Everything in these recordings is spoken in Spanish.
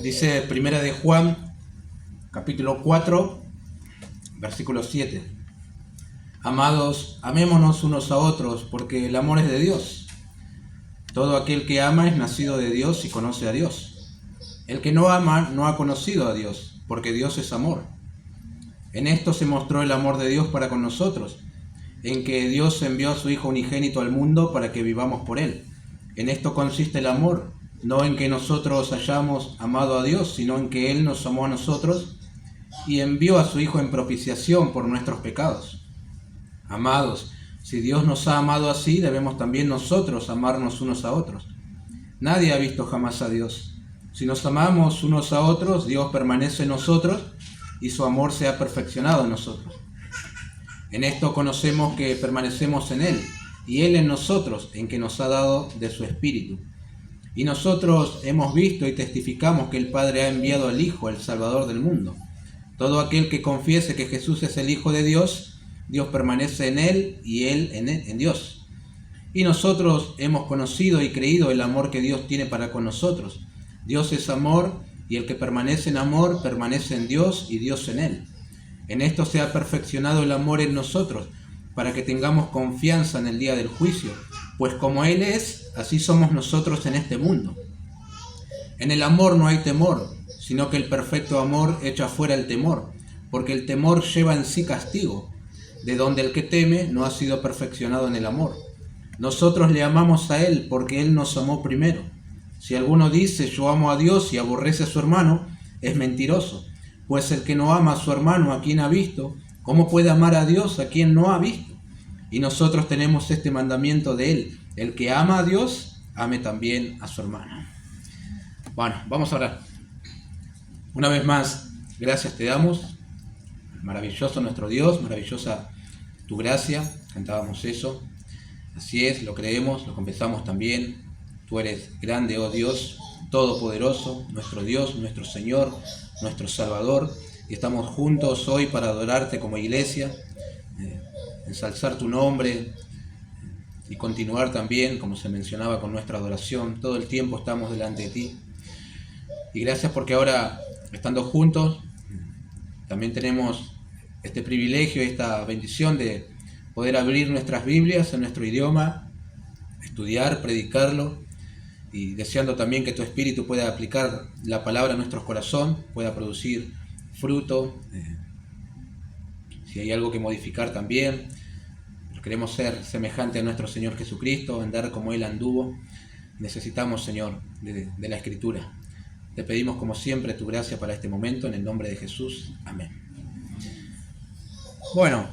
Dice Primera de Juan, capítulo 4, versículo 7. Amados, amémonos unos a otros, porque el amor es de Dios. Todo aquel que ama es nacido de Dios y conoce a Dios. El que no ama no ha conocido a Dios, porque Dios es amor. En esto se mostró el amor de Dios para con nosotros, en que Dios envió a su Hijo unigénito al mundo para que vivamos por Él. En esto consiste el amor, no en que nosotros hayamos amado a Dios, sino en que Él nos amó a nosotros y envió a su Hijo en propiciación por nuestros pecados. Amados, si Dios nos ha amado así, debemos también nosotros amarnos unos a otros. Nadie ha visto jamás a Dios. Si nos amamos unos a otros, Dios permanece en nosotros y su amor se ha perfeccionado en nosotros. En esto conocemos que permanecemos en Él y Él en nosotros, en que nos ha dado de su Espíritu. Y nosotros hemos visto y testificamos que el Padre ha enviado al Hijo, el Salvador del mundo. Todo aquel que confiese que Jesús es el Hijo de Dios, Dios permanece en Él y Él en Dios. Y nosotros hemos conocido y creído el amor que Dios tiene para con nosotros. Dios es amor, y el que permanece en amor permanece en Dios y Dios en Él. En esto se ha perfeccionado el amor en nosotros, para que tengamos confianza en el día del juicio, pues como Él es, así somos nosotros en este mundo. En el amor no hay temor, sino que el perfecto amor echa fuera el temor, porque el temor lleva en sí castigo, de donde el que teme no ha sido perfeccionado en el amor. Nosotros le amamos a Él porque Él nos amó primero. Si alguno dice yo amo a Dios y aborrece a su hermano, es mentiroso, pues el que no ama a su hermano a quien ha visto, ¿cómo puede amar a Dios a quien no ha visto? Y nosotros tenemos este mandamiento de Él: el que ama a Dios, ame también a su hermano. Bueno, vamos a orar. Una vez más, gracias te damos. Maravilloso nuestro Dios, maravillosa tu gracia. Cantábamos eso. Así es, lo creemos, lo confesamos también. Tú eres grande, oh Dios, todopoderoso, nuestro Dios, nuestro Señor, nuestro Salvador. Y estamos juntos hoy para adorarte como iglesia, ensalzar tu nombre y continuar también, como se mencionaba, con nuestra adoración. Todo el tiempo estamos delante de ti. Y gracias porque ahora, estando juntos, también tenemos este privilegio, esta bendición de poder abrir nuestras Biblias en nuestro idioma, estudiar, predicarlo, y deseando también que tu Espíritu pueda aplicar la palabra a nuestro corazón, pueda producir fruto. Si hay algo que modificar también, queremos ser semejante a nuestro Señor Jesucristo, andar como Él anduvo. Necesitamos, Señor, de la Escritura. Te pedimos como siempre tu gracia para este momento, en el nombre de Jesús. Amén. Bueno,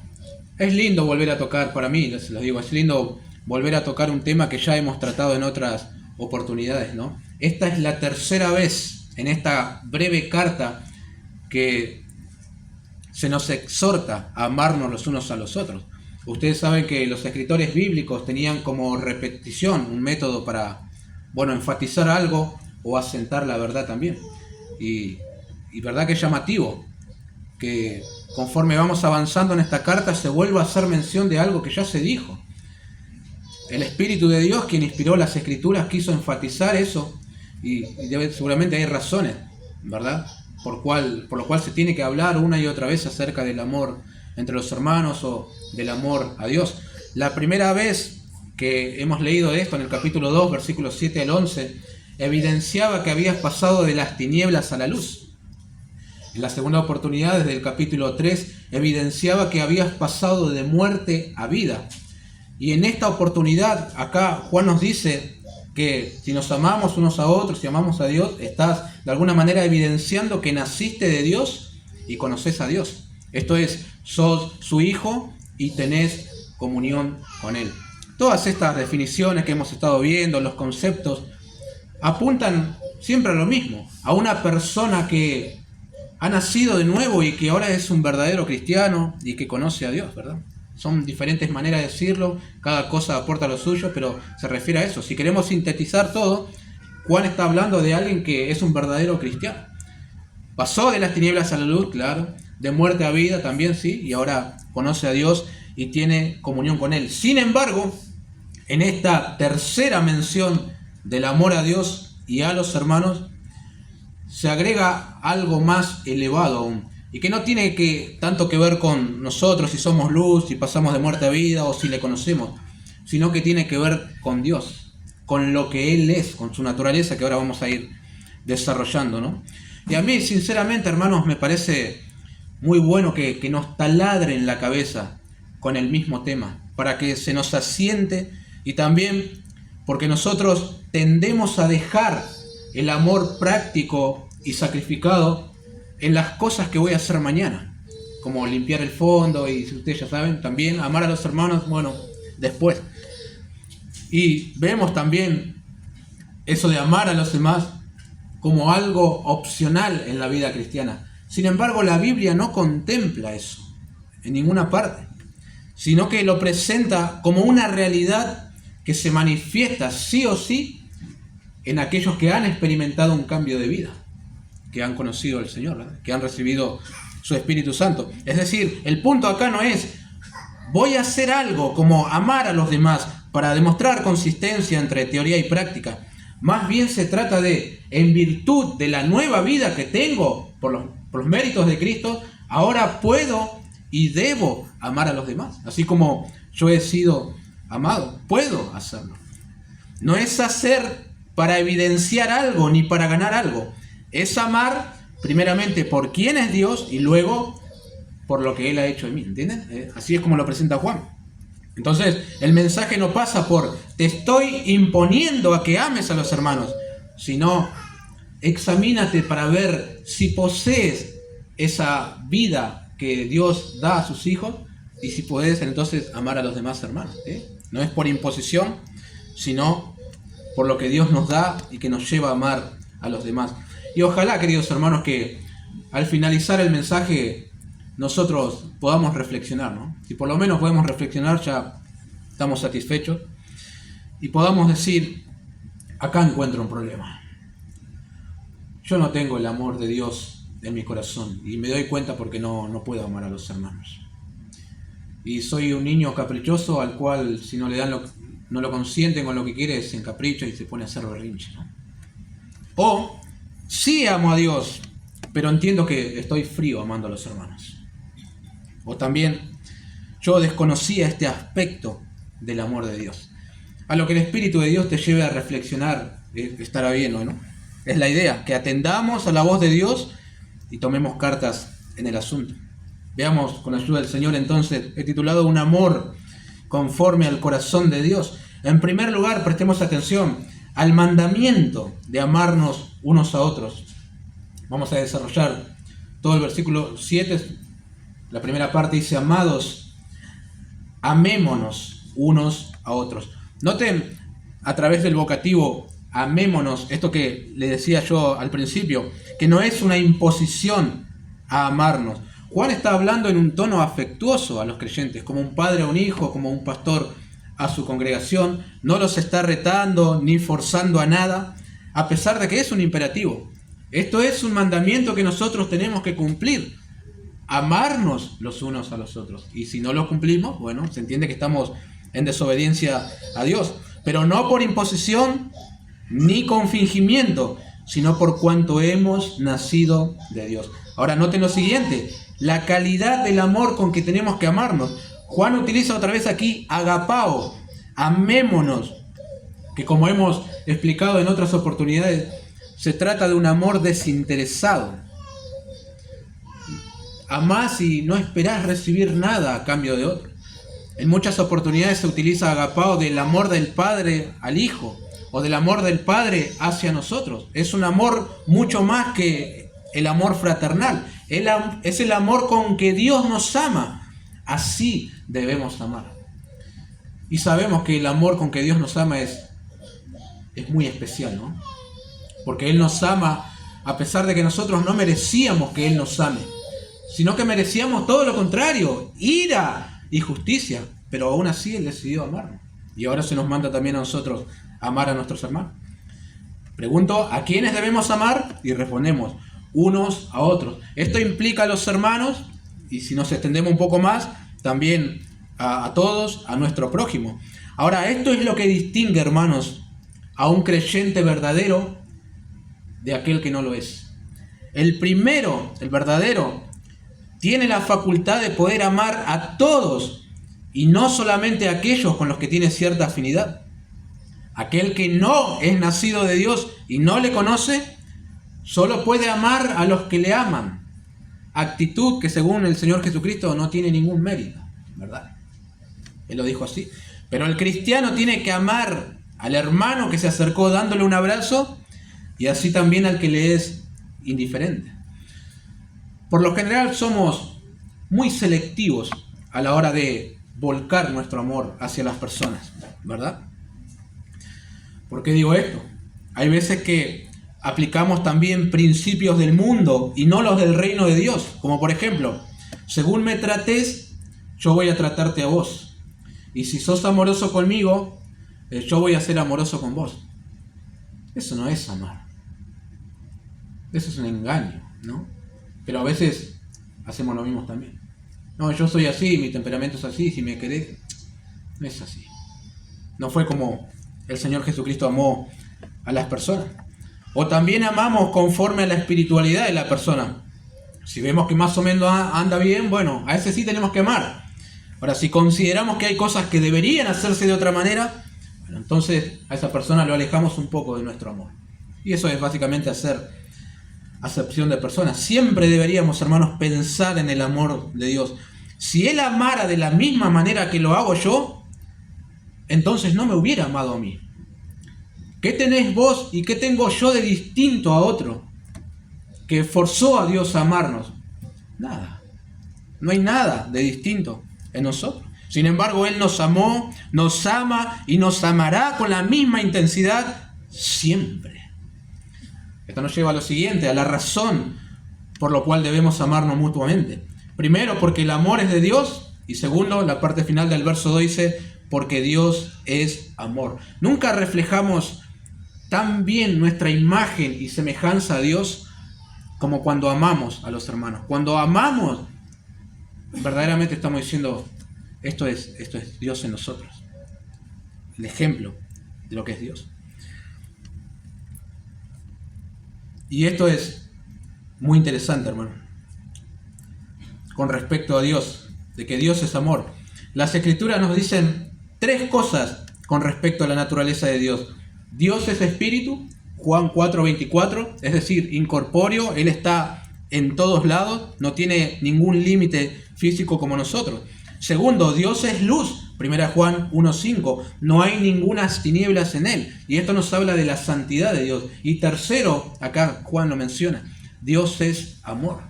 es lindo volver a tocar, para mí, les lo digo, es lindo volver a tocar un tema que ya hemos tratado en otras oportunidades, ¿no? Esta es la tercera vez en esta breve carta que se nos exhorta a amarnos los unos a los otros. Ustedes saben que los escritores bíblicos tenían como repetición un método para, enfatizar algo o asentar la verdad también. Y verdad que es llamativo que conforme vamos avanzando en esta carta se vuelva a hacer mención de algo que ya se dijo. El Espíritu de Dios, quien inspiró las Escrituras, quiso enfatizar eso, y seguramente hay razones, ¿verdad?, por lo cual se tiene que hablar una y otra vez acerca del amor entre los hermanos o del amor a Dios. La primera vez que hemos leído esto, en el capítulo 2, versículos 7 al 11, evidenciaba que habías pasado de las tinieblas a la luz. En la segunda oportunidad, desde el capítulo 3, evidenciaba que habías pasado de muerte a vida. Y en esta oportunidad, acá Juan nos dice que si nos amamos unos a otros, si amamos a Dios, estás de alguna manera evidenciando que naciste de Dios y conoces a Dios. Esto es, sos su hijo y tenés comunión con Él. Todas estas definiciones que hemos estado viendo, los conceptos, apuntan siempre a lo mismo, a una persona que ha nacido de nuevo y que ahora es un verdadero cristiano y que conoce a Dios, ¿verdad? Son diferentes maneras de decirlo, cada cosa aporta lo suyo, pero se refiere a eso. Si queremos sintetizar todo, Juan está hablando de alguien que es un verdadero cristiano. Pasó de las tinieblas a la luz, claro, de muerte a vida también, sí, y ahora conoce a Dios y tiene comunión con Él. Sin embargo, en esta tercera mención del amor a Dios y a los hermanos, se agrega algo más elevado aún, y que no tiene tanto que ver con nosotros, si somos luz, si pasamos de muerte a vida o si le conocemos, sino que tiene que ver con Dios, con lo que Él es, con su naturaleza, que ahora vamos a ir desarrollando, ¿no? Y a mí, sinceramente, hermanos, me parece muy bueno que nos taladren la cabeza con el mismo tema, para que se nos asiente, y también porque nosotros tendemos a dejar el amor práctico y sacrificado en las cosas que voy a hacer mañana, como limpiar el fondo, y si ustedes ya saben, también amar a los hermanos, bueno, después. Y vemos también eso de amar a los demás como algo opcional en la vida cristiana. Sin embargo, la Biblia no contempla eso en ninguna parte, sino que lo presenta como una realidad que se manifiesta sí o sí en aquellos que han experimentado un cambio de vida, que han conocido al Señor, ¿verdad? Que han recibido su Espíritu Santo. Es decir, el punto acá no es voy a hacer algo como amar a los demás para demostrar consistencia entre teoría y práctica. Más bien se trata de, en virtud de la nueva vida que tengo por los méritos de Cristo, ahora puedo y debo amar a los demás. Así como yo he sido amado, puedo hacerlo. No es hacer para evidenciar algo ni para ganar algo. Es amar primeramente por quién es Dios y luego por lo que Él ha hecho en mí. ¿Entienden? Así es como lo presenta Juan. Entonces, el mensaje no pasa por te estoy imponiendo a que ames a los hermanos, sino examínate para ver si posees esa vida que Dios da a sus hijos y si puedes entonces amar a los demás hermanos. No es por imposición, sino por lo que Dios nos da y que nos lleva a amar a los demás. Y ojalá, queridos hermanos, que al finalizar el mensaje nosotros podamos reflexionar, ¿no? Si por lo menos podemos reflexionar, ya estamos satisfechos y podamos decir, acá encuentro un problema. Yo no tengo el amor de Dios en mi corazón y me doy cuenta porque no puedo amar a los hermanos. Y soy un niño caprichoso al cual si no le dan no lo consienten con lo que quiere, se encapricha y se pone a hacer berrinche, ¿no? O sí amo a Dios, pero entiendo que estoy frío amando a los hermanos. O también yo desconocía este aspecto del amor de Dios. A lo que el Espíritu de Dios te lleve a reflexionar, estará bien, ¿no? Es la idea, que atendamos a la voz de Dios y tomemos cartas en el asunto. Veamos con la ayuda del Señor entonces, he titulado Un amor conforme al corazón de Dios. En primer lugar, prestemos atención al mandamiento de amarnos unos a otros. Vamos a desarrollar todo el versículo 7. La primera parte dice, amados, amémonos unos a otros. Noten a través del vocativo, amémonos, esto que le decía yo al principio, que no es una imposición a amarnos. Juan está hablando en un tono afectuoso a los creyentes, como un padre a un hijo, como un pastor a su congregación. No los está retando ni forzando a nada, a pesar de que es un imperativo. Esto es un mandamiento que nosotros tenemos que cumplir. Amarnos los unos a los otros. Y si no lo cumplimos, bueno, se entiende que estamos en desobediencia a Dios. Pero no por imposición ni con fingimiento, sino por cuanto hemos nacido de Dios. Ahora noten lo siguiente, la calidad del amor con que tenemos que amarnos. Juan utiliza otra vez aquí agapao, amémonos, que como hemos explicado en otras oportunidades, se trata de un amor desinteresado. Amás y no esperás recibir nada a cambio de otro. En muchas oportunidades se utiliza agapao del amor del Padre al Hijo, o del amor del Padre hacia nosotros. Es un amor mucho más que el amor fraternal. Es el amor con que Dios nos ama. Así debemos amar. Y sabemos que el amor con que Dios nos ama es muy especial, ¿no? Porque Él nos ama a pesar de que nosotros no merecíamos que Él nos ame, sino que merecíamos todo lo contrario, ira y justicia. Pero aún así Él decidió amarnos. Y ahora se nos manda también a nosotros amar a nuestros hermanos. Pregunto, ¿a quiénes debemos amar? Y respondemos, unos a otros. Esto implica a los hermanos, y si nos extendemos un poco más, también a todos, a nuestro prójimo. Ahora, esto es lo que distingue, hermanos, a un creyente verdadero de aquel que no lo es. el primero, el verdadero, tiene la facultad de poder amar a todos y no solamente a aquellos con los que tiene cierta afinidad. Aquel que no es nacido de Dios y no le conoce, solo puede amar a los que le aman. Actitud que según el Señor Jesucristo no tiene ningún mérito, ¿verdad? Él lo dijo así. Pero el cristiano tiene que amar al hermano que se acercó dándole un abrazo y así también al que le es indiferente. Por lo general somos muy selectivos a la hora de volcar nuestro amor hacia las personas, ¿verdad? ¿Por qué digo esto? Hay veces que aplicamos también principios del mundo y no los del reino de Dios. Como por ejemplo, según me trates, yo voy a tratarte a vos. Y si sos amoroso conmigo, yo voy a ser amoroso con vos. Eso no es amar. Eso es un engaño, ¿no? Pero a veces hacemos lo mismo también. No, yo soy así, mi temperamento es así, si me querés. No es así. No fue como el Señor Jesucristo amó a las personas. O también amamos conforme a la espiritualidad de la persona. Si vemos que más o menos anda bien, bueno, a ese sí tenemos que amar. Ahora, si consideramos que hay cosas que deberían hacerse de otra manera, bueno, entonces a esa persona lo alejamos un poco de nuestro amor. Y eso es básicamente hacer acepción de personas. Siempre deberíamos, hermanos, pensar en el amor de Dios. Si Él amara de la misma manera que lo hago yo, entonces no me hubiera amado a mí. ¿Qué tenés vos y qué tengo yo de distinto a otro que forzó a Dios a amarnos? Nada. No hay nada de distinto en nosotros. Sin embargo, Él nos amó, nos ama y nos amará con la misma intensidad siempre. Esto nos lleva a lo siguiente, a la razón por la cual debemos amarnos mutuamente. Primero, porque el amor es de Dios. Y segundo, la parte final del verso 2 dice, porque Dios es amor. Nunca reflejamos tan bien nuestra imagen y semejanza a Dios como cuando amamos a los hermanos. Cuando amamos, verdaderamente estamos diciendo, esto es Dios en nosotros. El ejemplo de lo que es Dios. Y esto es muy interesante, hermano, con respecto a Dios, de que Dios es amor. Las Escrituras nos dicen 3 cosas con respecto a la naturaleza de Dios. Dios es espíritu, Juan 4:24, es decir, incorpóreo, Él está en todos lados, no tiene ningún límite físico como nosotros. Segundo, Dios es luz, 1 Juan 1:5, no hay ningunas tinieblas en Él. Y esto nos habla de la santidad de Dios. Y tercero, acá Juan lo menciona, Dios es amor.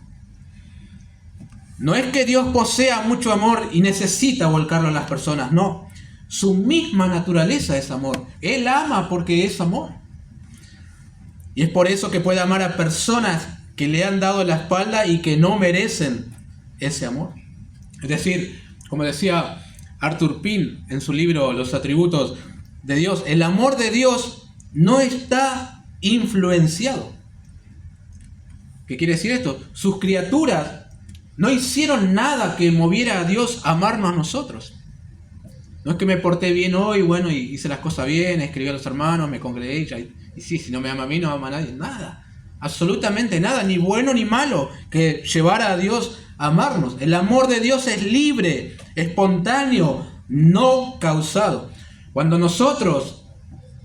No es que Dios posea mucho amor y necesita volcarlo a las personas, no. Su misma naturaleza es amor. Él ama porque es amor. Y es por eso que puede amar a personas que le han dado la espalda y que no merecen ese amor. Es decir, como decía Arthur Pym en su libro Los atributos de Dios, el amor de Dios no está influenciado. ¿Qué quiere decir esto? Sus criaturas no hicieron nada que moviera a Dios a amarnos a nosotros. No es que me porté bien hoy, bueno, y hice las cosas bien, escribí a los hermanos, me congregué, y sí, si no me ama a mí, no ama a nadie. Nada, absolutamente nada, ni bueno ni malo, que llevara a Dios a amarnos. El amor de Dios es libre, espontáneo, no causado. Cuando nosotros,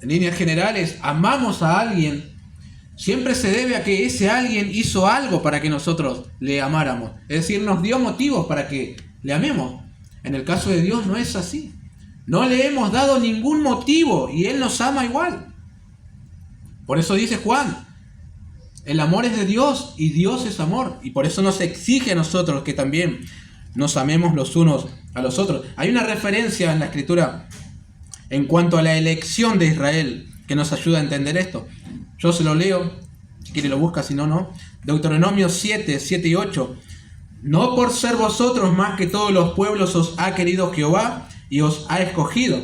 en líneas generales, amamos a alguien, siempre se debe a que ese alguien hizo algo para que nosotros le amáramos. Es decir, nos dio motivos para que le amemos. En el caso de Dios no es así. No le hemos dado ningún motivo y Él nos ama igual. Por eso dice Juan, el amor es de Dios y Dios es amor. Y por eso nos exige a nosotros que también nos amemos los unos a los otros. Hay una referencia en la Escritura en cuanto a la elección de Israel que nos ayuda a entender esto. Yo se lo leo, si quiere lo busca, si no, no. Deuteronomio 7 y 8. No por ser vosotros más que todos los pueblos os ha querido Jehová y os ha escogido,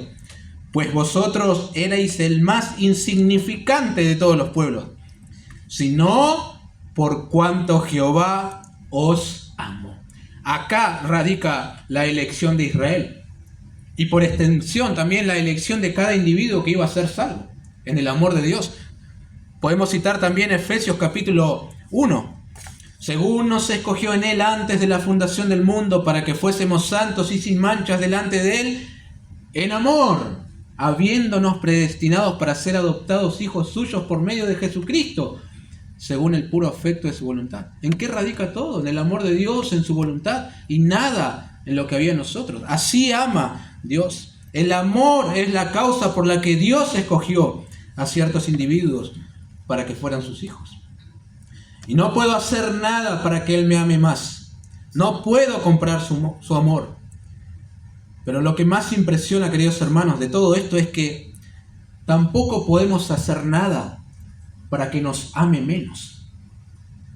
pues vosotros erais el más insignificante de todos los pueblos, sino por cuanto Jehová os amó. Acá radica la elección de Israel y por extensión también la elección de cada individuo que iba a ser salvo en el amor de Dios. Podemos citar también Efesios capítulo 1, según nos escogió en Él antes de la fundación del mundo, para que fuésemos santos y sin manchas delante de Él, en amor, habiéndonos predestinados para ser adoptados hijos suyos por medio de Jesucristo, según el puro afecto de su voluntad. ¿En qué radica todo? En el amor de Dios, en su voluntad, y nada en lo que había en nosotros. Así ama Dios. El amor es la causa por la que Dios escogió a ciertos individuos para que fueran sus hijos. Y no puedo hacer nada para que Él me ame más. No puedo comprar su amor. Pero lo que más impresiona, queridos hermanos, de todo esto es que tampoco podemos hacer nada para que nos ame menos.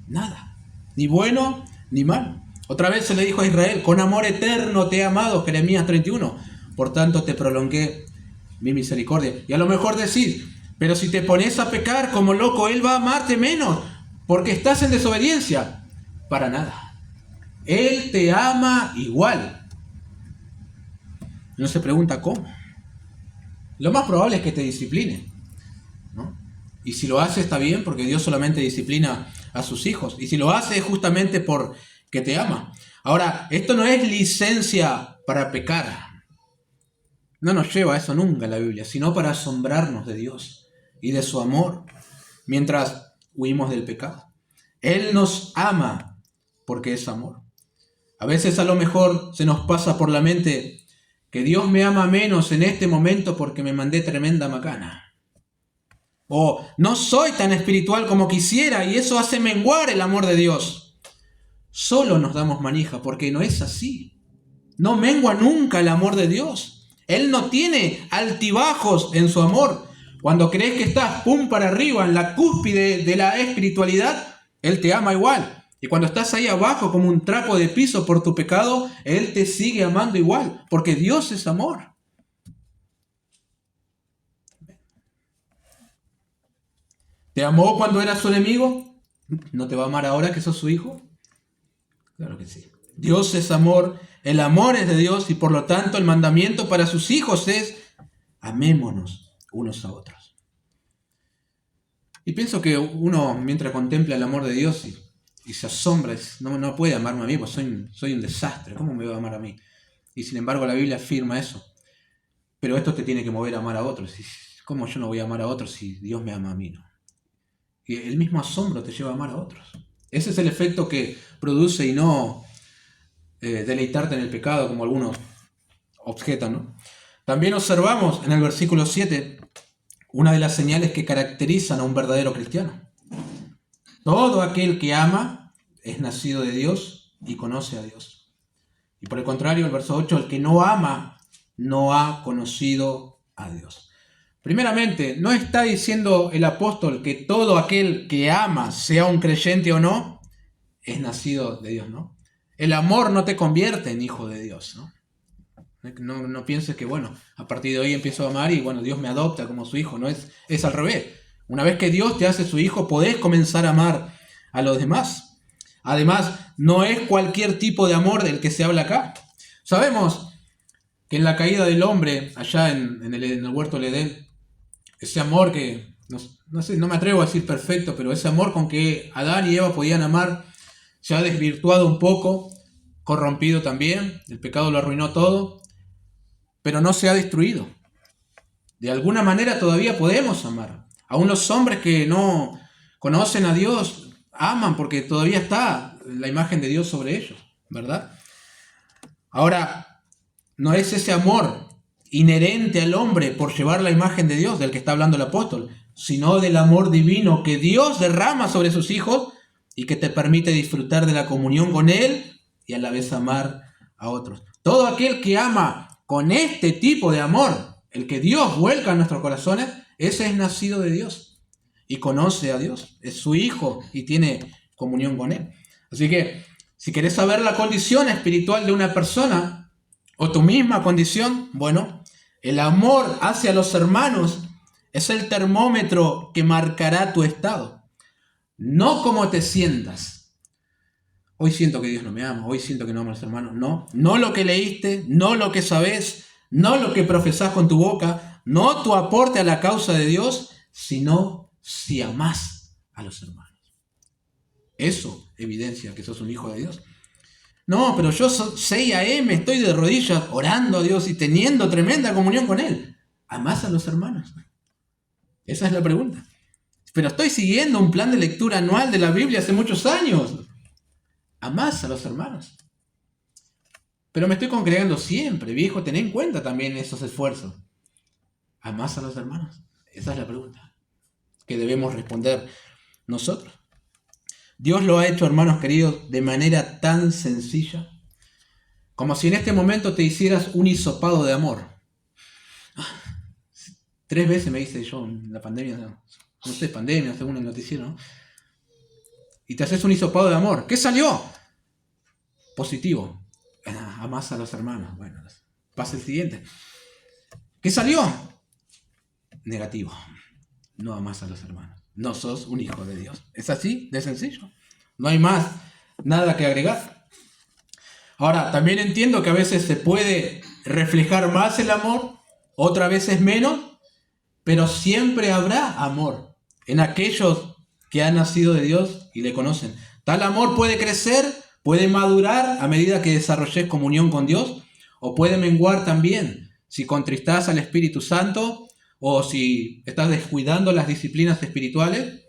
Nada. Ni bueno ni malo. Otra vez se le dijo a Israel: con amor eterno te he amado, Jeremías 31. Por tanto te prolongué mi misericordia. Y a lo mejor decís: pero si te pones a pecar como loco, Él va a amarte menos, porque estás en desobediencia. Para nada. Él te ama igual. Uno se pregunta ¿cómo? Lo más probable es que te discipline, ¿no? Y si lo hace está bien, porque Dios solamente disciplina a sus hijos. Y si lo hace es justamente porque te ama. Ahora, esto no es licencia para pecar. No nos lleva a eso nunca la Biblia, sino para asombrarnos de Dios y de su amor mientras huimos del pecado. Él nos ama porque es amor. A veces a lo mejor se nos pasa por la mente que Dios me ama menos en este momento porque me mandé tremenda macana. O no soy tan espiritual como quisiera y eso hace menguar el amor de Dios. Solo nos damos manija porque no es así. No mengua nunca el amor de Dios. Él no tiene altibajos en su amor. Cuando crees que estás pum para arriba en la cúspide de la espiritualidad, Él te ama igual. Y cuando estás ahí abajo como un trapo de piso por tu pecado, Él te sigue amando igual, porque Dios es amor. ¿Te amó cuando eras su enemigo? ¿No te va a amar ahora que sos su hijo? Claro que sí. Dios es amor, el amor es de Dios y por lo tanto el mandamiento para sus hijos es: amémonos unos a otros. Y pienso que uno, mientras contempla el amor de Dios y se asombra, no puede amarme a mí, pues soy un desastre, ¿cómo me va a amar a mí? Y sin embargo la Biblia afirma eso. Pero esto te tiene que mover a amar a otros. ¿Cómo yo no voy a amar a otros si Dios me ama a mí, no? Y el mismo asombro te lleva a amar a otros. Ese es el efecto que produce y no deleitarte en el pecado, como algunos objetan, ¿no? También observamos en el versículo 7 una de las señales que caracterizan a un verdadero cristiano. Todo aquel que ama es nacido de Dios y conoce a Dios. Y por el contrario, el verso 8, el que no ama no ha conocido a Dios. Primeramente, no está diciendo el apóstol que todo aquel que ama, sea un creyente o no, es nacido de Dios, ¿no? El amor no te convierte en hijo de Dios, ¿no? No pienses que, bueno, a partir de hoy empiezo a amar y, bueno, Dios me adopta como su hijo. No, es al revés. Una vez que Dios te hace su hijo, podés comenzar a amar a los demás. Además, no es cualquier tipo de amor del que se habla acá. Sabemos que en la caída del hombre, allá en el huerto del Edén, ese amor que, no me atrevo a decir perfecto, pero ese amor con que Adán y Eva podían amar, se ha desvirtuado un poco, corrompido también, el pecado lo arruinó todo, pero no se ha destruido. De alguna manera todavía podemos amar. Aún los hombres que no conocen a Dios aman porque todavía está la imagen de Dios sobre ellos, ¿verdad? Ahora, no es ese amor inherente al hombre por llevar la imagen de Dios del que está hablando el apóstol, sino del amor divino que Dios derrama sobre sus hijos y que te permite disfrutar de la comunión con Él y a la vez amar a otros. Todo aquel que ama con este tipo de amor, el que Dios vuelca en nuestros corazones, ese es nacido de Dios y conoce a Dios, es su hijo y tiene comunión con Él. Así que, si querés saber la condición espiritual de una persona o tu misma condición, bueno, el amor hacia los hermanos es el termómetro que marcará tu estado. No cómo te sientas. Hoy siento que Dios no me ama, hoy siento que no amo a los hermanos. No lo que leíste, no lo que sabes, no lo que profesás con tu boca, no tu aporte a la causa de Dios, sino si amás a los hermanos. Eso evidencia que sos un hijo de Dios. No, pero yo 6 a.m. estoy de rodillas orando a Dios y teniendo tremenda comunión con Él. ¿Amás a los hermanos? Esa es la pregunta. Pero estoy siguiendo un plan de lectura anual de la Biblia hace muchos años. ¿Amás a los hermanos? Pero me estoy congregando siempre, viejo, ten en cuenta también esos esfuerzos. ¿Amás a los hermanos? Esa es la pregunta que debemos responder nosotros. Dios lo ha hecho, hermanos queridos, de manera tan sencilla, como si en este momento te hicieras un hisopado de amor. 3 veces me hice yo en la pandemia, no sé, pandemia, según el noticiero, ¿no? Y te haces un hisopado de amor. ¿Qué salió? Positivo. Amás a los hermanos. Bueno, pasa el siguiente. ¿Qué salió? Negativo. No amás a los hermanos. No sos un hijo de Dios. Es así de sencillo. No hay más nada que agregar. Ahora, también entiendo que a veces se puede reflejar más el amor, otras veces menos, pero siempre habrá amor en aquellos que han nacido de Dios y le conocen. Tal amor puede crecer, puede madurar a medida que desarrolles comunión con Dios, o puede menguar también si contristás al Espíritu Santo o si estás descuidando las disciplinas espirituales,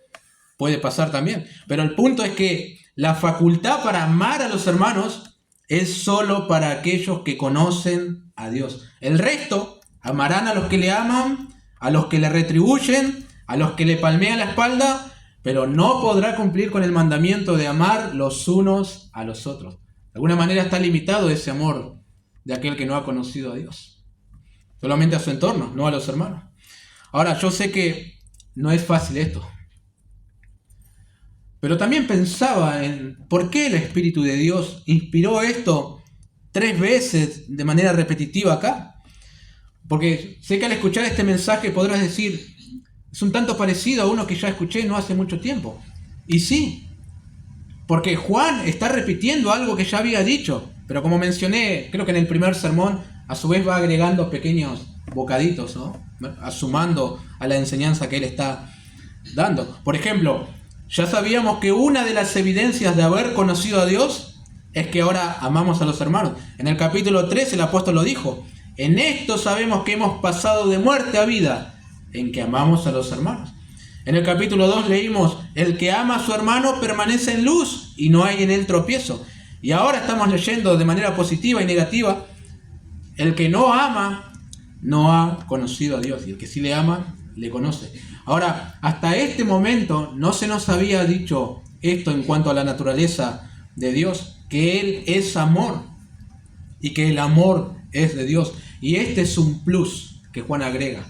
puede pasar también. Pero el punto es que la facultad para amar a los hermanos es solo para aquellos que conocen a Dios. El resto amarán a los que le aman, a los que le retribuyen, a los que le palmean la espalda, pero no podrá cumplir con el mandamiento de amar los unos a los otros. De alguna manera está limitado ese amor de aquel que no ha conocido a Dios. Solamente a su entorno, no a los hermanos. Ahora, yo sé que no es fácil esto. Pero también pensaba en por qué el Espíritu de Dios inspiró esto 3 veces de manera repetitiva acá. Porque sé que al escuchar este mensaje podrás decir, es un tanto parecido a uno que ya escuché no hace mucho tiempo. Y sí, porque Juan está repitiendo algo que ya había dicho. Pero como mencioné, creo que en el primer sermón, a su vez va agregando pequeños bocaditos, ¿no? Sumando a la enseñanza que él está dando. Por ejemplo, ya sabíamos que una de las evidencias de haber conocido a Dios es que ahora amamos a los hermanos. En el capítulo 3 el apóstol lo dijo. En esto sabemos que hemos pasado de muerte a vida, en que amamos a los hermanos. En el capítulo 2 leímos, el que ama a su hermano permanece en luz y no hay en él tropiezo. Y ahora estamos leyendo de manera positiva y negativa, el que no ama no ha conocido a Dios, y el que sí le ama, le conoce. Ahora, hasta este momento no se nos había dicho esto en cuanto a la naturaleza de Dios, que Él es amor y que el amor es de Dios. Y este es un plus que Juan agrega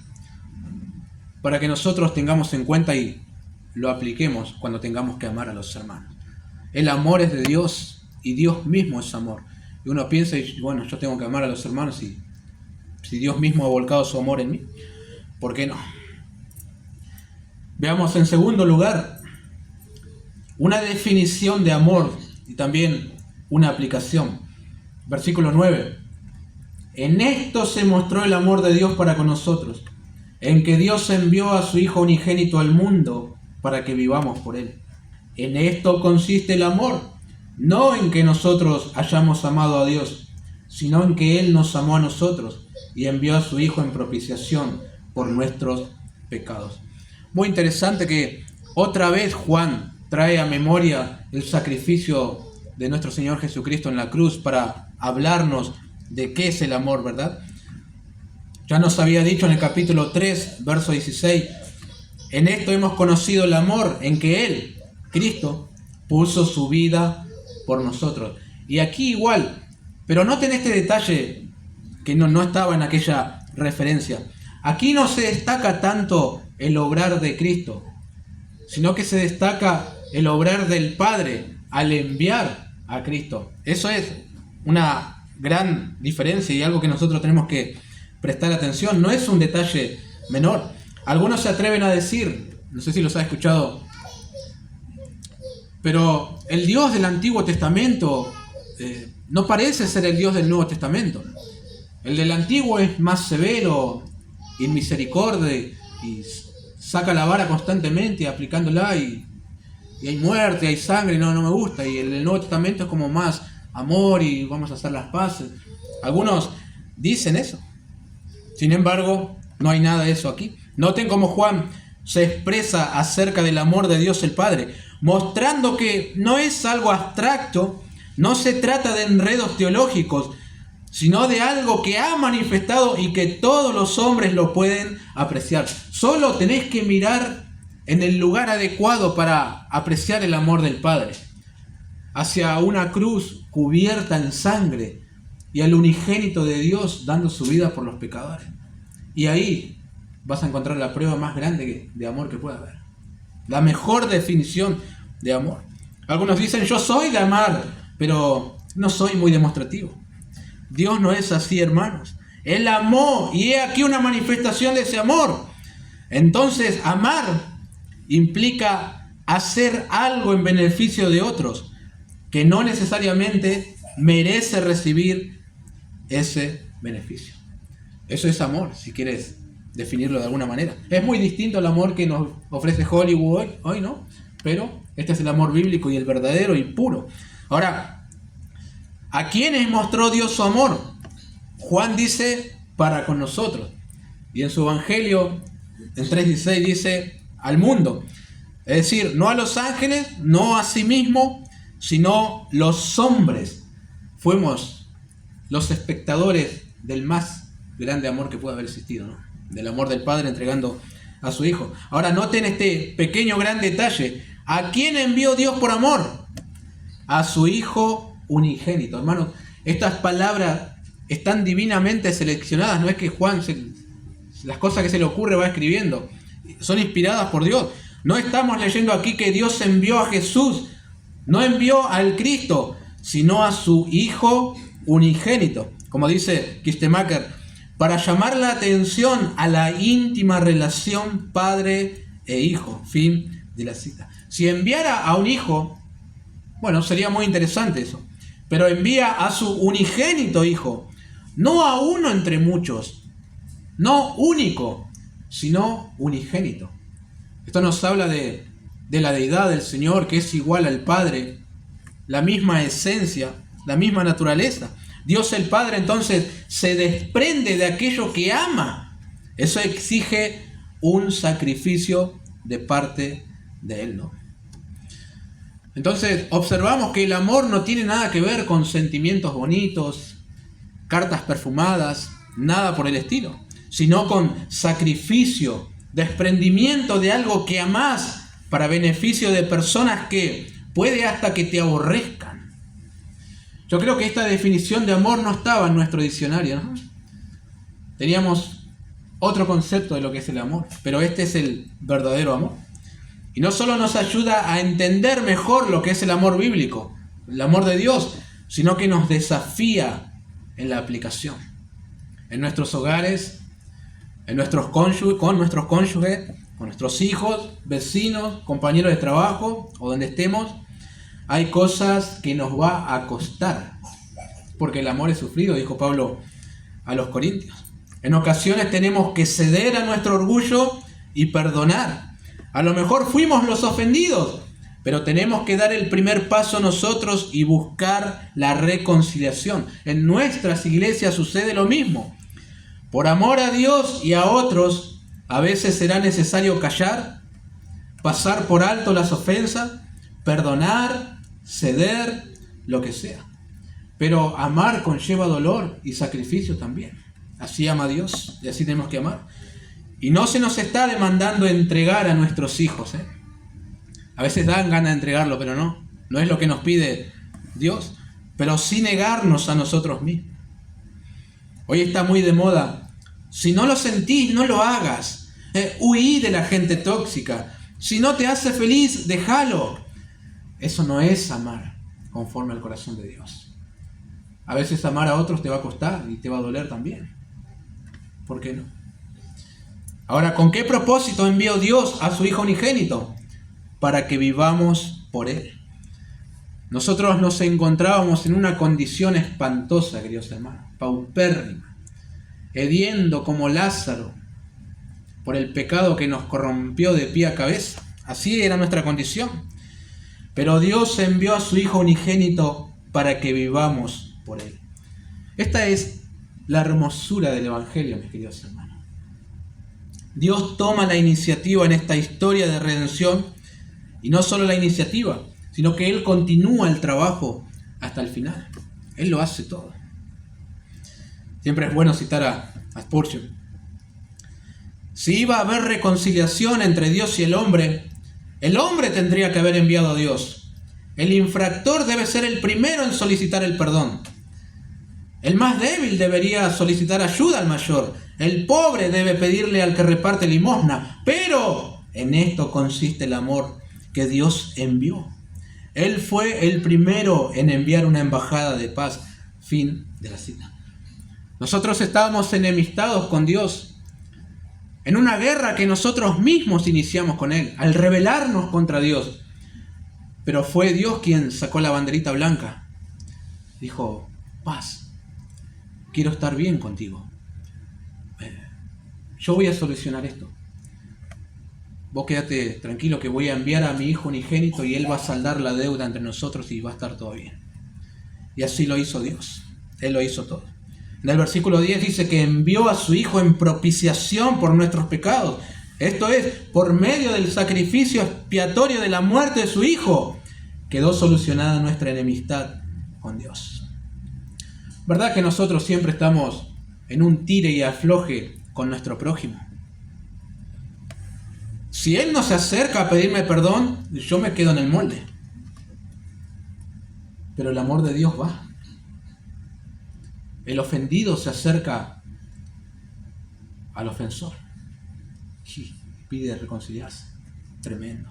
para que nosotros tengamos en cuenta y lo apliquemos cuando tengamos que amar a los hermanos. El amor es de Dios y Dios mismo es amor. Y uno piensa, y bueno, yo tengo que amar a los hermanos y si Dios mismo ha volcado su amor en mí, ¿por qué no? Veamos en segundo lugar una definición de amor y también una aplicación. Versículo 9. En esto se mostró el amor de Dios para con nosotros, en que Dios envió a su Hijo unigénito al mundo para que vivamos por Él. En esto consiste el amor, no en que nosotros hayamos amado a Dios, sino en que Él nos amó a nosotros y envió a su Hijo en propiciación por nuestros pecados. Muy interesante que otra vez Juan trae a memoria el sacrificio de nuestro Señor Jesucristo en la cruz para hablarnos de qué es el amor, ¿verdad? Ya nos había dicho en el capítulo 3, verso 16, en esto hemos conocido el amor, en que Él, Cristo, puso su vida por nosotros. Y aquí igual, pero noten este detalle que no estaba en aquella referencia. Aquí no se destaca tanto el obrar de Cristo, sino que se destaca el obrar del Padre al enviar a Cristo. Eso es una gran diferencia y algo que nosotros tenemos que prestar atención. No es un detalle menor. Algunos se atreven a decir, no sé si los has escuchado, pero el Dios del Antiguo Testamento no parece ser el Dios del Nuevo Testamento. El del Antiguo es más severo y misericordia y saca la vara constantemente aplicándola y y hay muerte, hay sangre, no me gusta. Y el Nuevo Testamento es como más amor y vamos a hacer las paces. Algunos dicen eso. Sin embargo, no hay nada de eso aquí. Noten cómo Juan se expresa acerca del amor de Dios el Padre, mostrando que no es algo abstracto, no se trata de enredos teológicos, sino de algo que ha manifestado y que todos los hombres lo pueden apreciar. Solo tenés que mirar en el lugar adecuado para apreciar el amor del Padre, hacia una cruz cubierta en sangre y al unigénito de Dios dando su vida por los pecadores. Y ahí vas a encontrar la prueba más grande de amor que pueda haber, la mejor definición de amor. Algunos dicen, yo soy de amar, pero no soy muy demostrativo. Dios no es así, hermanos. Él amó y he aquí una manifestación de ese amor. Entonces, amar implica hacer algo en beneficio de otros que no necesariamente merece recibir ese beneficio. Eso es amor, si quieres definirlo de alguna manera. Es muy distinto al amor que nos ofrece Hollywood hoy, ¿no? Pero este es el amor bíblico y el verdadero y puro. Ahora, ¿a quiénes mostró Dios su amor? Juan dice, para con nosotros. Y en su Evangelio, en 3:16, dice, al mundo. Es decir, no a los ángeles, no a sí mismo, sino los hombres. Fuimos los espectadores del más grande amor que puede haber existido, ¿no? Del amor del Padre entregando a su Hijo. Ahora noten este pequeño gran detalle. ¿A quién envió Dios por amor? A su Hijo unigénito. Hermanos, estas palabras están divinamente seleccionadas. No es que Juan las cosas que se le ocurre va escribiendo. Son inspiradas por Dios. No estamos leyendo aquí que Dios envió a Jesús. No envió al Cristo, sino a su Hijo unigénito. Como dice Kistemaker, para llamar la atención a la íntima relación padre e hijo. Fin de la cita. Si enviara a un hijo, bueno, sería muy interesante eso. Pero envía a su unigénito Hijo, no a uno entre muchos, no único, sino unigénito. Esto nos habla de la deidad del Señor, que es igual al Padre, la misma esencia, la misma naturaleza. Dios el Padre entonces se desprende de aquello que ama. Eso exige un sacrificio de parte de Él, ¿no? Entonces observamos que el amor no tiene nada que ver con sentimientos bonitos, cartas perfumadas, nada por el estilo, sino con sacrificio, desprendimiento de algo que amás para beneficio de personas que puede hasta que te aborrezcan. Yo creo que esta definición de amor no estaba en nuestro diccionario, ¿no? Teníamos otro concepto de lo que es el amor, pero este es el verdadero amor. Y no solo nos ayuda a entender mejor lo que es el amor bíblico, el amor de Dios, sino que nos desafía en la aplicación. En nuestros hogares, en nuestros cónyuges, con nuestros hijos, vecinos, compañeros de trabajo o donde estemos, hay cosas que nos va a costar. Porque el amor es sufrido, dijo Pablo a los Corintios. En ocasiones tenemos que ceder a nuestro orgullo y perdonar. A lo mejor fuimos los ofendidos, pero tenemos que dar el primer paso nosotros y buscar la reconciliación. En nuestras iglesias sucede lo mismo. Por amor a Dios y a otros, a veces será necesario callar, pasar por alto las ofensas, perdonar, ceder, lo que sea. Pero amar conlleva dolor y sacrificio también. Así ama Dios y así tenemos que amar. Y no se nos está demandando entregar a nuestros hijos, ¿eh? A veces dan ganas de entregarlo, pero no es lo que nos pide Dios. Pero sí negarnos a nosotros mismos. Hoy está muy de moda. Si no lo sentís, no lo hagas. Huí de la gente tóxica. Si no te hace feliz, déjalo. Eso no es amar conforme al corazón de Dios. A veces amar a otros te va a costar y te va a doler también. ¿Por qué no? Ahora, ¿con qué propósito envió Dios a su Hijo unigénito? Para que vivamos por Él. Nosotros nos encontrábamos en una condición espantosa, queridos hermanos, paupérrima, hediendo como Lázaro por el pecado que nos corrompió de pie a cabeza. Así era nuestra condición. pero Dios envió a su Hijo unigénito para que vivamos por Él. Esta es la hermosura del Evangelio, mis queridos hermanos. Dios toma la iniciativa en esta historia de redención, y no solo la iniciativa, sino que Él continúa el trabajo hasta el final. Él lo hace todo. Siempre es bueno citar a Spurgeon. Si iba a haber reconciliación entre Dios y el hombre tendría que haber enviado a Dios. El infractor debe ser el primero en solicitar el perdón. El más débil debería solicitar ayuda al mayor. El pobre debe pedirle al que reparte limosna. Pero en esto consiste el amor que Dios envió. Él fue el primero en enviar una embajada de paz. Fin de la cita. Nosotros estábamos enemistados con Dios en una guerra que nosotros mismos iniciamos con Él, al rebelarnos contra Dios. Pero fue Dios quien sacó la banderita blanca. Dijo, paz, quiero estar bien contigo. Yo voy a solucionar esto. Vos quédate tranquilo que voy a enviar a mi Hijo unigénito y Él va a saldar la deuda entre nosotros y va a estar todo bien. Y así lo hizo Dios. Él lo hizo todo. En el versículo 10 dice que envió a su Hijo en propiciación por nuestros pecados. Esto es, por medio del sacrificio expiatorio de la muerte de su Hijo, quedó solucionada nuestra enemistad con Dios. ¿Verdad que nosotros siempre estamos en un tire y afloje con nuestro prójimo? Si él no se acerca a pedirme perdón, yo me quedo en el molde. Pero el amor de Dios va. El ofendido se acerca al ofensor y pide reconciliarse. Tremendo.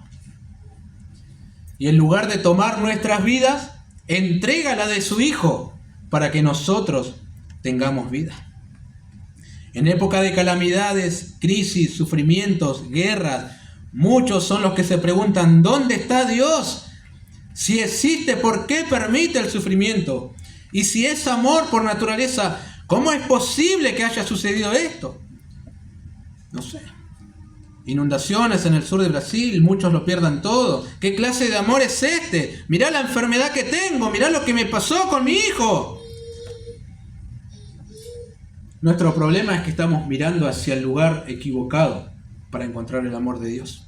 Y en lugar de tomar nuestras vidas, entrega la de su Hijo para que nosotros tengamos vida. En época de calamidades, crisis, sufrimientos, guerras, muchos son los que se preguntan, ¿dónde está Dios? Si existe, ¿por qué permite el sufrimiento? Y si es amor por naturaleza, ¿cómo es posible que haya sucedido esto? No sé. Inundaciones en el sur de Brasil, muchos lo pierdan todo. ¿Qué clase de amor es este? Mirá la enfermedad que tengo, mirá lo que me pasó con mi hijo. Nuestro problema es que estamos mirando hacia el lugar equivocado para encontrar el amor de Dios.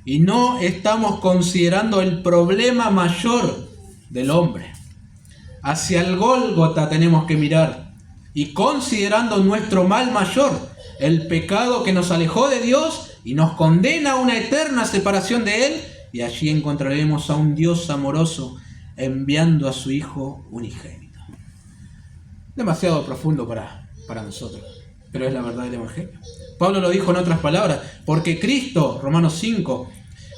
Y no estamos considerando el problema mayor del hombre. Hacia el Gólgota tenemos que mirar. Y considerando nuestro mal mayor, el pecado que nos alejó de Dios y nos condena a una eterna separación de Él, y allí encontraremos a un Dios amoroso enviando a su Hijo unigénito. Demasiado profundo para nosotros, pero es la verdad del Evangelio. Pablo lo dijo en otras palabras, porque Cristo, Romanos 5,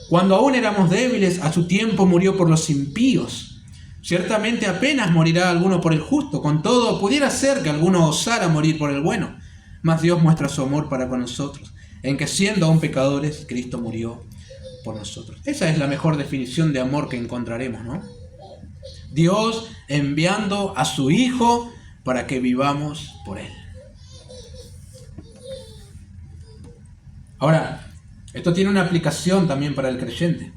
cuando aún éramos débiles, a su tiempo murió por los impíos. Ciertamente apenas morirá alguno por el justo, con todo pudiera ser que alguno osara morir por el bueno, mas Dios muestra su amor para con nosotros, en que siendo aún pecadores, Cristo murió por nosotros. Esa es la mejor definición de amor que encontraremos, ¿no? Dios enviando a su Hijo para que vivamos por Él. Ahora, esto tiene una aplicación también para el creyente.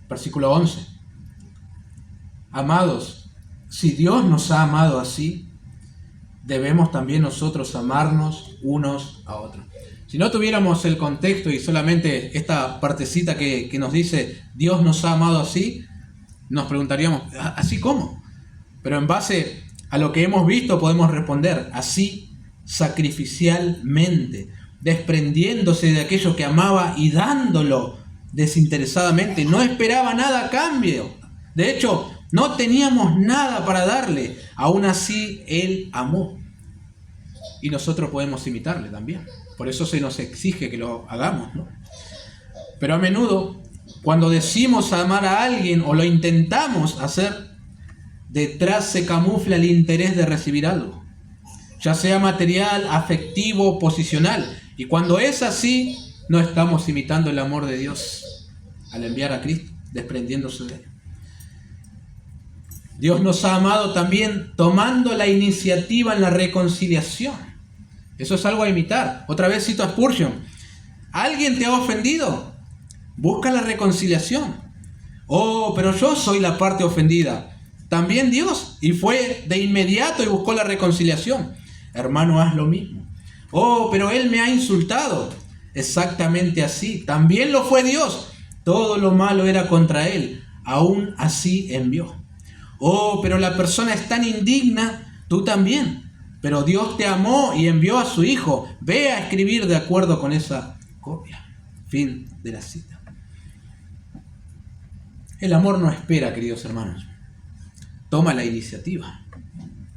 Versículo 11. Amados, si Dios nos ha amado así, debemos también nosotros amarnos unos a otros. Si no tuviéramos el contexto y solamente esta partecita que nos dice Dios nos ha amado así, nos preguntaríamos, ¿así cómo? Pero en base a lo que hemos visto podemos responder, así sacrificialmente, desprendiéndose de aquello que amaba y dándolo desinteresadamente. No esperaba nada a cambio. De hecho, no teníamos nada para darle. Aún así, Él amó. Y nosotros podemos imitarle también. Por eso se nos exige que lo hagamos, ¿no? Pero a menudo, cuando decimos amar a alguien o lo intentamos hacer, detrás se camufla el interés de recibir algo, ya sea material, afectivo, posicional. Y cuando es así, no estamos imitando el amor de Dios al enviar a Cristo, desprendiéndose de Él. Dios nos ha amado también tomando la iniciativa en la reconciliación. Eso es algo a imitar. Otra vez cito a Spurgeon. ¿Alguien te ha ofendido? Busca la reconciliación. Oh, pero yo soy la parte ofendida. También Dios, y fue de inmediato y buscó la reconciliación. Hermano, haz lo mismo. Oh, pero él me ha insultado. Exactamente así. También lo fue Dios. Todo lo malo era contra él. Aún así envió. Oh, pero la persona es tan indigna, tú también. Pero Dios te amó y envió a su Hijo. Ve a escribir de acuerdo con esa copia. Fin de la cita. El amor no espera, queridos hermanos. Toma la iniciativa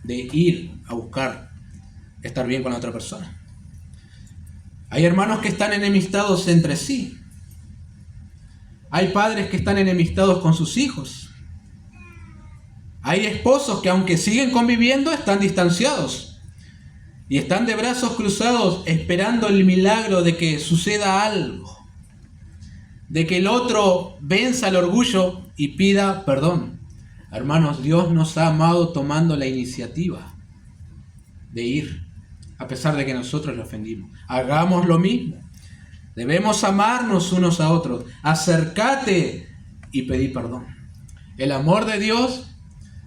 de ir a buscar estar bien con la otra persona. Hay hermanos que están enemistados entre sí. Hay padres que están enemistados con sus hijos. Hay esposos que aunque siguen conviviendo están distanciados y están de brazos cruzados esperando el milagro de que suceda algo, de que el otro venza el orgullo y pida perdón. Hermanos, Dios nos ha amado tomando la iniciativa de ir, a pesar de que nosotros le ofendimos. Hagamos lo mismo. Debemos amarnos unos a otros. Acércate y pedí perdón. El amor de Dios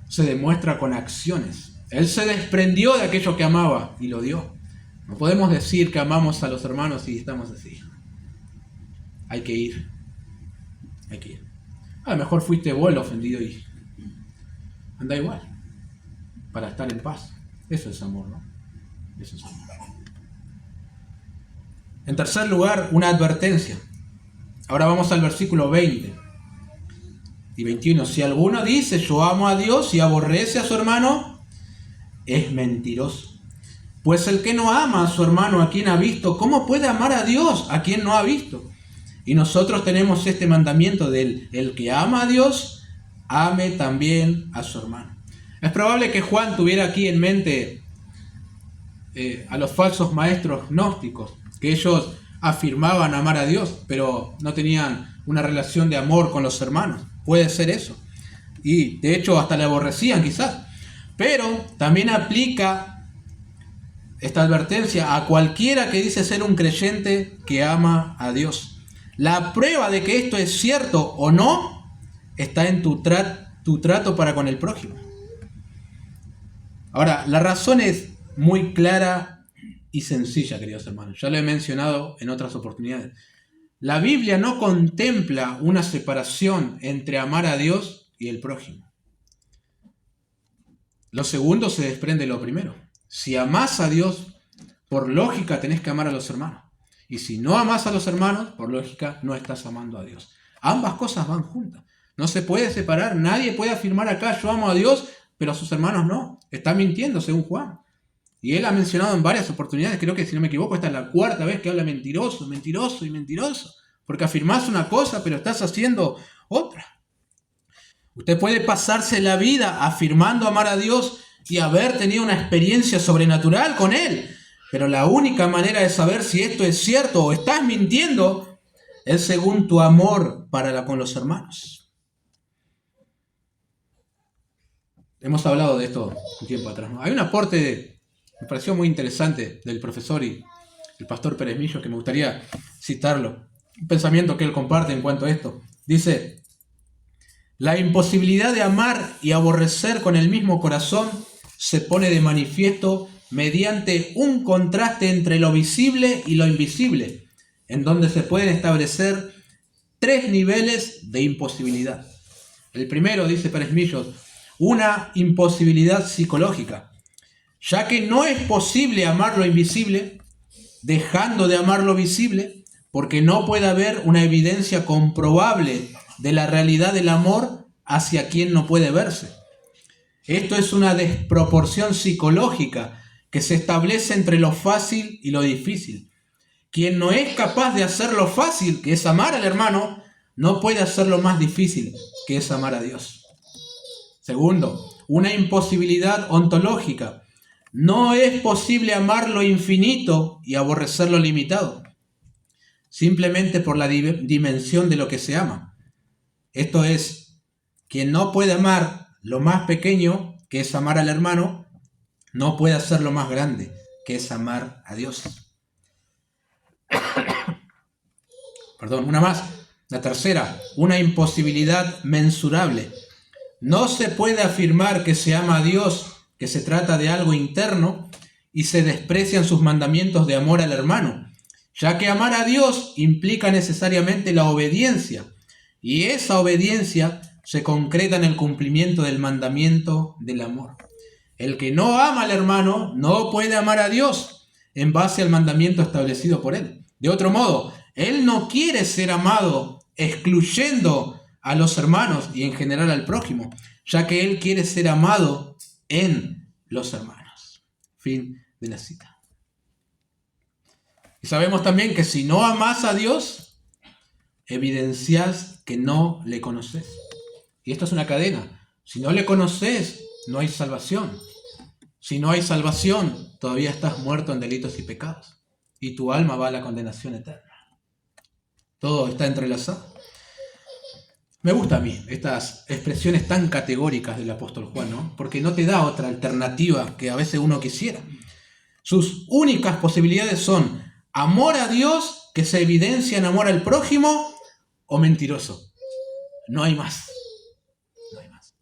se demuestra con acciones. Él se desprendió de aquello que amaba y lo dio. No podemos decir que amamos a los hermanos y estamos así. Hay que ir. Hay que ir. A lo mejor fuiste vos el ofendido y anda igual. Para estar en paz. Eso es amor, ¿no? Eso es amor. En tercer lugar, una advertencia. Ahora vamos al versículo 20 y 21. Si alguno dice yo amo a Dios y aborrece a su hermano, es mentiroso. Pues el que no ama a su hermano a quien ha visto, ¿cómo puede amar a Dios a quien no ha visto? Y nosotros tenemos este mandamiento del el que ama a Dios, ame también a su hermano. Es probable que Juan tuviera aquí en mente a los falsos maestros gnósticos, que ellos afirmaban amar a Dios, pero no tenían una relación de amor con los hermanos. Puede ser eso. Y de hecho hasta le aborrecían quizás. Pero también aplica esta advertencia a cualquiera que dice ser un creyente que ama a Dios. La prueba de que esto es cierto o no está en tu trato para con el prójimo. Ahora, la razón es muy clara y sencilla, queridos hermanos. Ya lo he mencionado en otras oportunidades. La Biblia no contempla una separación entre amar a Dios y el prójimo. Lo segundo se desprende de lo primero. Si amás a Dios, por lógica tenés que amar a los hermanos. Y si no amás a los hermanos, por lógica no estás amando a Dios. Ambas cosas van juntas. No se puede separar. Nadie puede afirmar acá yo amo a Dios, pero a sus hermanos no. Está mintiendo según Juan. Y él ha mencionado en varias oportunidades, creo que si no me equivoco, esta es la cuarta vez que habla mentiroso, mentiroso y mentiroso. Porque afirmás una cosa, pero estás haciendo otra. Usted puede pasarse la vida afirmando amar a Dios y haber tenido una experiencia sobrenatural con Él. Pero la única manera de saber si esto es cierto o estás mintiendo es según tu amor con los hermanos. Hemos hablado de esto un tiempo atrás, ¿no? Hay un aporte, me pareció muy interesante, del profesor y el pastor Pérez Millo, que me gustaría citarlo. Un pensamiento que él comparte en cuanto a esto. Dice: la imposibilidad de amar y aborrecer con el mismo corazón se pone de manifiesto mediante un contraste entre lo visible y lo invisible, en donde se pueden establecer tres niveles de imposibilidad. El primero, dice Pérez Millos, una imposibilidad psicológica, ya que no es posible amar lo invisible dejando de amar lo visible, porque no puede haber una evidencia comprobable de la realidad del amor hacia quien no puede verse. Esto es una desproporción psicológica que se establece entre lo fácil y lo difícil. Quien no es capaz de hacer lo fácil, que es amar al hermano, no puede hacer lo más difícil, que es amar a Dios. Segundo, una imposibilidad ontológica. No es posible amar lo infinito y aborrecer lo limitado, simplemente por la dimensión de lo que se ama. Esto es, quien no puede amar lo más pequeño, que es amar al hermano, no puede hacer lo más grande, que es amar a Dios. Perdón, una más. La tercera, una imposibilidad mensurable. No se puede afirmar que se ama a Dios, que se trata de algo interno, y se desprecian sus mandamientos de amor al hermano, ya que amar a Dios implica necesariamente la obediencia, y esa obediencia se concreta en el cumplimiento del mandamiento del amor. El que no ama al hermano no puede amar a Dios en base al mandamiento establecido por él. De otro modo, él no quiere ser amado excluyendo a los hermanos y en general al prójimo, ya que él quiere ser amado en los hermanos. Fin de la cita. Y sabemos también que si no amas a Dios, evidencias que no le conoces. Y esto es una cadena. Si no le conoces, no hay salvación. Si no hay salvación, todavía estás muerto en delitos y pecados. Y tu alma va a la condenación eterna. Todo está entrelazado. Me gusta a mí estas expresiones tan categóricas del apóstol Juan, ¿no? Porque no te da otra alternativa que a veces uno quisiera. Sus únicas posibilidades son amor a Dios que se evidencia en amor al prójimo o mentiroso. No hay más. No hay más.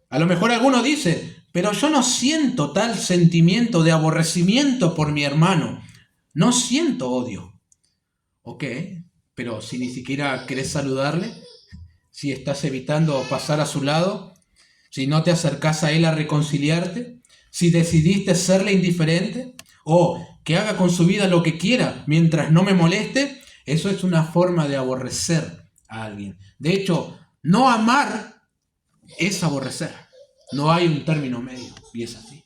A lo mejor alguno dice, pero yo no siento tal sentimiento de aborrecimiento por mi hermano. No siento odio. Ok, pero si ni siquiera querés saludarle, si estás evitando pasar a su lado, si no te acercás a él a reconciliarte, si decidiste serle indiferente, o que haga con su vida lo que quiera mientras no me moleste, eso es una forma de aborrecer a alguien. De hecho, no amar es aborrecer. No hay un término medio, y es así.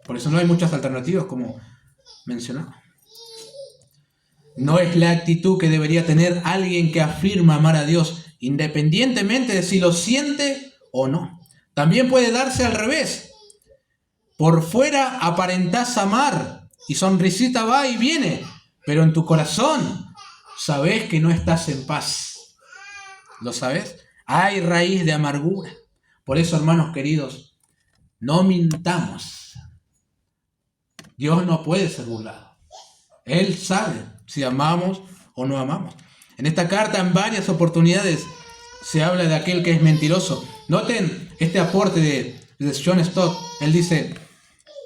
Por eso no hay muchas alternativas, como mencionaba. No es la actitud que debería tener alguien que afirma amar a Dios, independientemente de si lo siente o no. También puede darse al revés. Por fuera aparentás amar y sonrisita va y viene, pero en tu corazón sabés que no estás en paz. ¿Lo sabés? Hay raíz de amargura. Por eso, hermanos queridos, no mintamos. Dios no puede ser burlado. Él sabe si amamos o no amamos. En esta carta, en varias oportunidades, se habla de aquel que es mentiroso. Noten este aporte de John Stott. Él dice,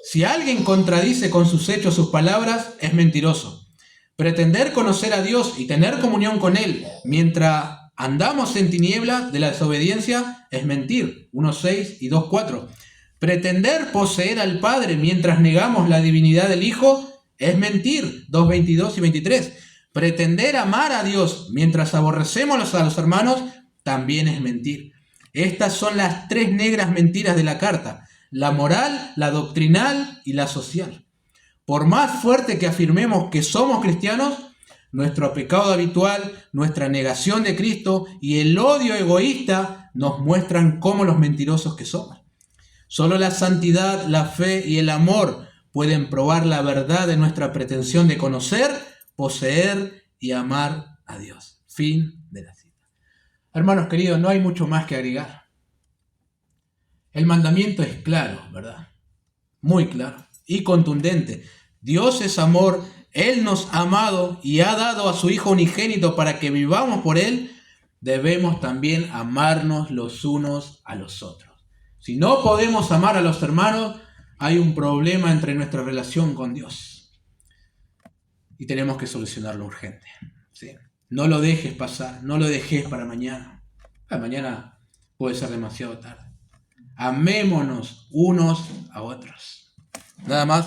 si alguien contradice con sus hechos sus palabras, es mentiroso. Pretender conocer a Dios y tener comunión con Él mientras andamos en tinieblas de la desobediencia es mentir. 1:6 y 2:4. Pretender poseer al Padre mientras negamos la divinidad del Hijo es mentir. 2:22 y 23. Pretender amar a Dios mientras aborrecemos a los hermanos también es mentir. Estas son las tres negras mentiras de la carta: la moral, la doctrinal y la social. Por más fuerte que afirmemos que somos cristianos, nuestro pecado habitual, nuestra negación de Cristo y el odio egoísta nos muestran cómo los mentirosos que somos. Solo la santidad, la fe y el amor pueden probar la verdad de nuestra pretensión de conocer, poseer y amar a Dios. Fin de la cita. Hermanos queridos, no hay mucho más que agregar. El mandamiento es claro, ¿verdad? Muy claro y contundente. Dios es amor, Él nos ha amado y ha dado a su Hijo unigénito para que vivamos por Él. Debemos también amarnos los unos a los otros. Si no podemos amar a los hermanos, hay un problema entre nuestra relación con Dios. Y tenemos que solucionarlo urgente. ¿Sí? No lo dejes pasar, no lo dejes para mañana. Mañana puede ser demasiado tarde. Amémonos unos a otros. Nada más.